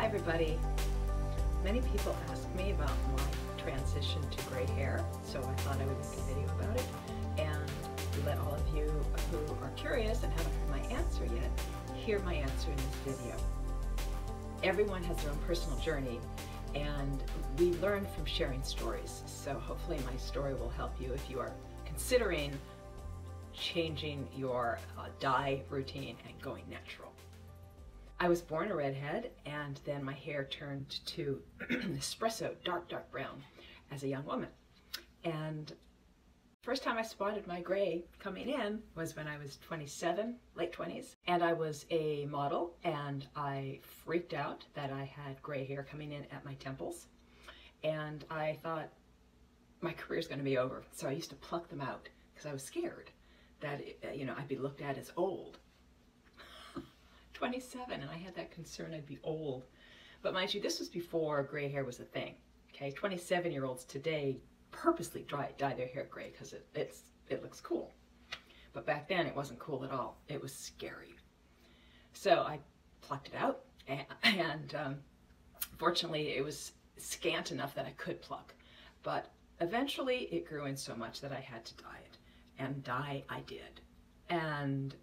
everybody. Many people ask me about my transition to gray hair, so I thought I would make a video about it and let all of you who are curious and haven't heard my answer yet hear my answer in this video. Everyone has their own personal journey, and we learn from sharing stories, so hopefully my story will help you if you are considering changing your dye routine and going natural. I was born a redhead, and then my hair turned to espresso, dark brown as a young woman. And first time I spotted my gray coming in was when I was 27, late 20s, and I was a model, and I freaked out that I had gray hair coming in at my temples, and I thought my career's going to be over. So I used to pluck them out because I was scared that I'd be looked at as old. 27, and I had that concern I'd be old. But mind you, this was before gray hair was a thing. Okay, 27-year-olds today purposely dye their hair gray because it looks cool. But back then it wasn't cool at all. It was scary. So I plucked it out, and fortunately it was scant enough that I could pluck. But eventually it grew in so much that I had to dye it, and dye I did. And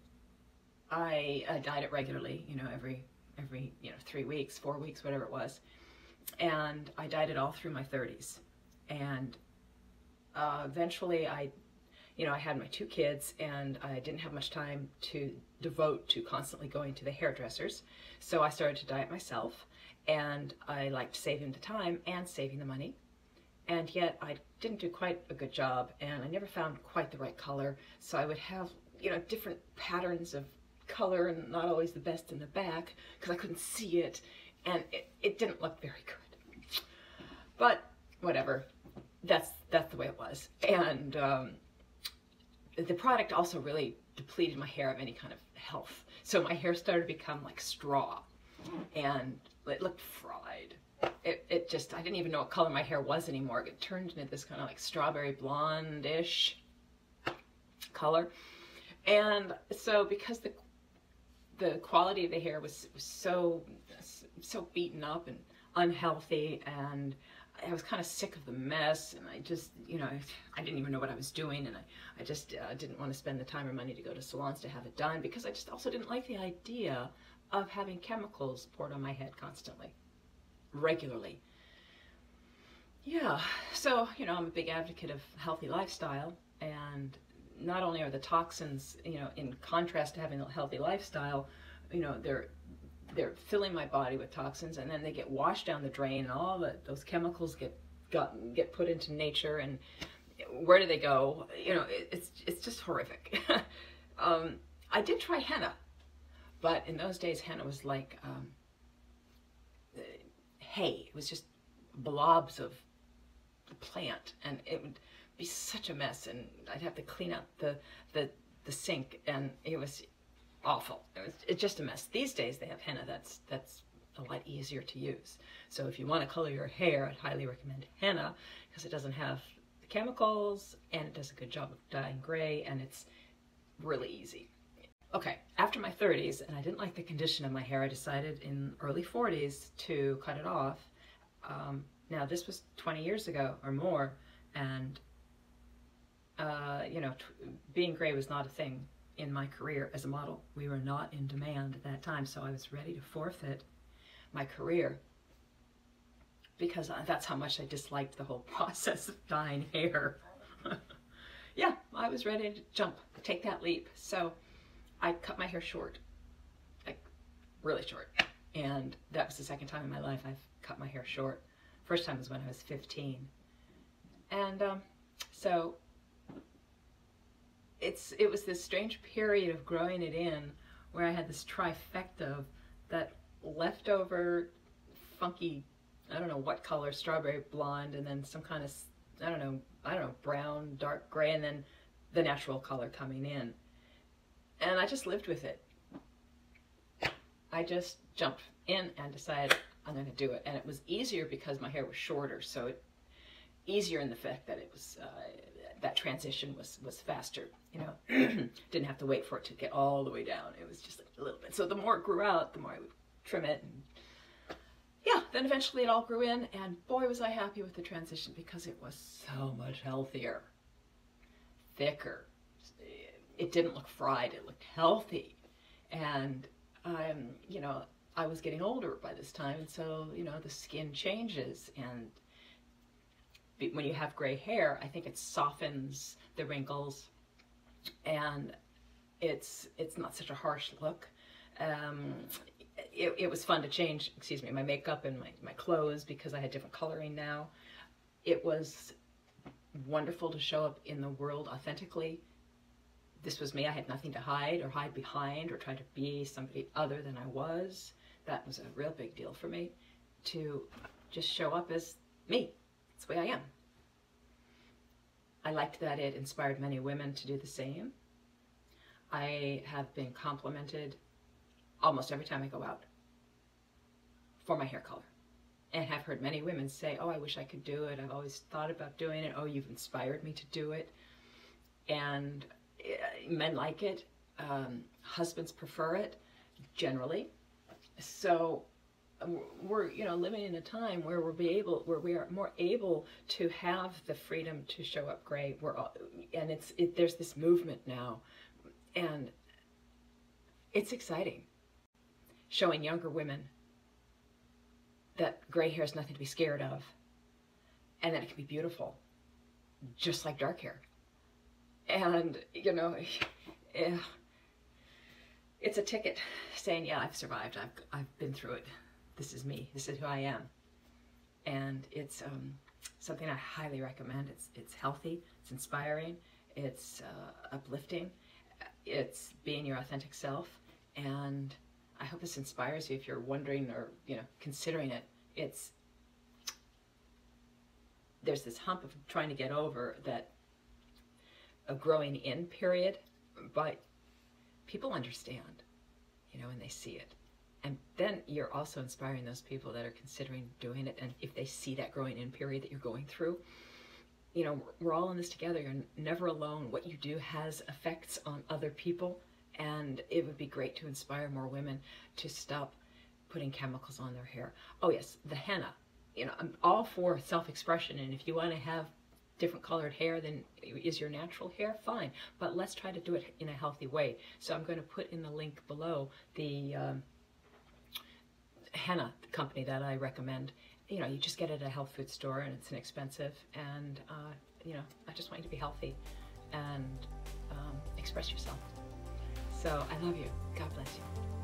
I dyed it regularly, every 3 weeks, 4 weeks, whatever it was. And I dyed it all through my 30s. And eventually I had my 2 kids, and I didn't have much time to devote to constantly going to the hairdressers. So I started to dye it myself, and I liked saving the time and saving the money. And yet I didn't do quite a good job, and I never found quite the right color. So I would have, different patterns of color, and not always the best in the back because I couldn't see it, and it didn't look very good. But whatever, that's the way it was. And the product also really depleted my hair of any kind of health, so my hair started to become like straw, and it looked fried. It just, I didn't even know what color my hair was anymore. It turned into this kind of like strawberry blonde-ish color. And so because the quality of the hair was so beaten up and unhealthy, and I was kind of sick of the mess, and I just, I didn't even know what I was doing, and I just didn't want to spend the time or money to go to salons to have it done, because I just also didn't like the idea of having chemicals poured on my head constantly, regularly. Yeah, so, I'm a big advocate of healthy lifestyle, and not only are the toxins, in contrast to having a healthy lifestyle, they're filling my body with toxins, and then they get washed down the drain, and all those chemicals get put into nature, and where do they go? It's just horrific. I did try henna, but in those days henna was like hay. It was just blobs of the plant, and it would be such a mess, and I'd have to clean out the sink, and it was awful. It's just a mess. These days they have henna that's a lot easier to use. So if you want to color your hair, I'd highly recommend henna, because it doesn't have the chemicals, and it does a good job of dyeing gray, and it's really easy. Okay, after my 30s, and I didn't like the condition of my hair, I decided in early 40s to cut it off. Now this was 20 years ago or more, and being gray was not a thing in my career as a model. We were not in demand at that time, so I was ready to forfeit my career, because that's how much I disliked the whole process of dyeing hair. Yeah, I was ready to jump, take that leap. So I cut my hair short, like really short. And that was the second time in my life I've cut my hair short. First time was when I was 15. And so it was this strange period of growing it in where I had this trifecta of that leftover funky, I don't know what color, strawberry blonde, and then some kind of, I don't know, brown, dark gray, and then the natural color coming in. And I just lived with it. I just jumped in and decided I'm going to do it. And it was easier because my hair was shorter, so easier in the fact that it was that transition was faster. Didn't have to wait for it to get all the way down. It was just like a little bit. So the more it grew out, the more I would trim it. And Then eventually it all grew in, and boy was I happy with the transition because it was so much healthier, thicker. It didn't look fried, it looked healthy. And you know, I was getting older by this time, and so, you know, the skin changes, and when you have gray hair, I think it softens the wrinkles, and it's not such a harsh look. It was fun to change, excuse me, my makeup and my clothes because I had different coloring now. It was wonderful to show up in the world authentically. This was me. I had nothing to hide or hide behind or try to be somebody other than I was. That was a real big deal for me, to just show up as me. That's the way I am. I liked that it inspired many women to do the same. I have been complimented almost every time I go out for my hair color, and have heard many women say, oh, I wish I could do it. I've always thought about doing it. Oh, you've inspired me to do it. And men like it. Husbands prefer it, generally. So we're, you know, living in a time where we are more able to have the freedom to show up gray. And there's this movement now, and it's exciting, showing younger women that gray hair is nothing to be scared of, and that it can be beautiful, just like dark hair. And, you know, it's a ticket saying, yeah, I've survived. I've been through it. This is me. This is who I am. And it's something I highly recommend. It's healthy. It's inspiring. It's uplifting. It's being your authentic self. And I hope this inspires you if you're wondering or, you know, considering it. There's this hump of trying to get over that a growing in period, but people understand, you know, when they see it. And then you're also inspiring those people that are considering doing it, and if they see that growing in period that you're going through, you know, we're all in this together. You're never alone. What you do has effects on other people, and it would be great to inspire more women to stop putting chemicals on their hair. Oh yes, the henna. You know, I'm all for self-expression, and if you want to have different colored hair than is your natural hair, fine. But let's try to do it in a healthy way. So I'm going to put in the link below the henna company that I recommend. You know, you just get it at a health food store, and it's inexpensive. And you know, I just want you to be healthy and express yourself. So I love you. God bless you.